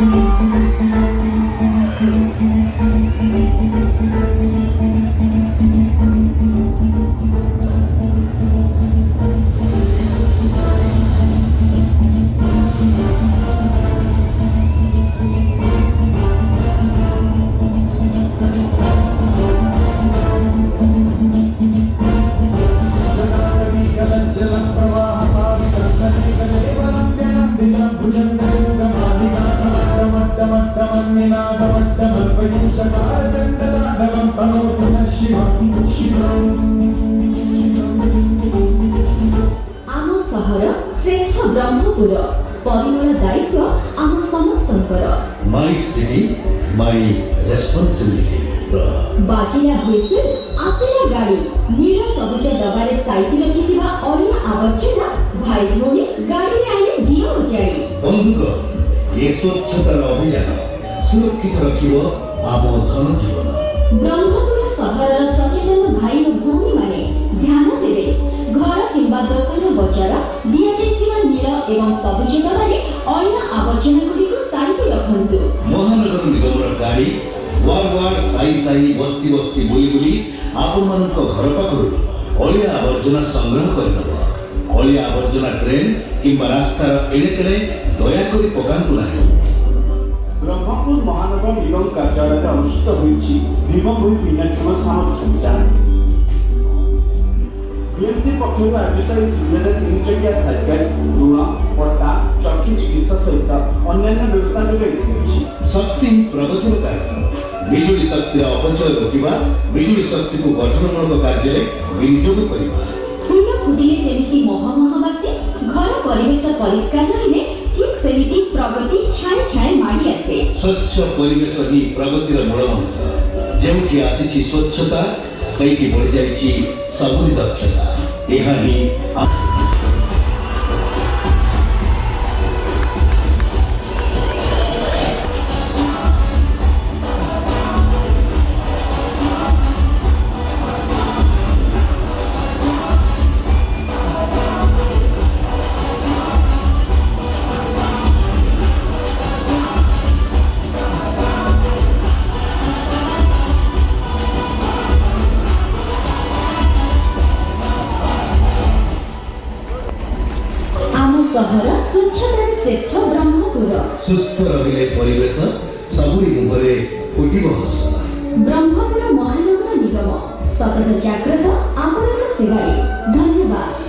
आम सहर श्रेष्ठ ब्रह्मपुर परिमल दायित्व आम समस्तंकर माय सिटी माय रेस्पॉन्सिबिलिटी बाजिला हुइसेल आसिला गाड़ी नील सबुज डबारे साइति रखिथिबा अलिया आवर्जना भाई भोनी गाड़ी आने दियो जाई बंधुगण ये स्वच्छता अभियान सुरक्षित रखिबो आम धन जीवन ब्रह्मपुर सहर सचेतन भाई और भौणी माने ध्यान देवे घर किंबा दुकान बजार दिया जाइतिबा नील एवं सबुज डबारे अलिया आवर्जना गुडीको साइति रखंतु महानगर निगमर गाड़ी वार्ड वार्ड साई साई बस्ती बस्ती बुली बुली आपनମାନଙ୍କ घर पाखरु अलिया आवर्जना संग्रह करनब अलिया आवर्जना ट्रेन किंबा रास्तार एणे तेणे दयाकरी पकांतु नाही ब्रह्मपुर महानगर निगम कार्यालय अनुष्ठित होइछि भीमभूमि विनाशम सामर्थ्य विचार बीएमसी पक्षर आयोजित ଏହି ଶିବିରରେ 3 ଚକିଆ ସାଇକେଲ ଋଣ ପଟ୍ଟା ଚକ୍ଷୁ ଚିକିତ୍ସା ସହିତ ଅନ୍ୟାନ୍ୟ ବ୍ୟବସ୍ଥା ଯୋଗାଇ ଦିଆଯାଇଛି। शक्ति प्रगतिर कारण बिजुली शक्तिर अपचय रोकिबा बिजुली शक्ति को गठनमूलक कार्य विनियोग करिबा फूल फुटिले जेमिति महमहबासी घर परिवेश परिष्कार रहिले ठीक सेमिति प्रगति छाए छाए माडी आसे स्वच्छ परिवेश ही प्रगतिर मूल मंत्र जेउठी आसीछि स्वच्छता सहीठी बढ़ी जाइछि सबुरी दक्षता एहा ही सहर स्वच्छतार श्रेष्ठ ब्रह्मपुर सुस्थ रहिले परिवेश सबुरी मुहरे फुटिब हस ब्रह्मपुर महानगर निगम सतत जाग्रत आपनक सेवारे धन्यवाद।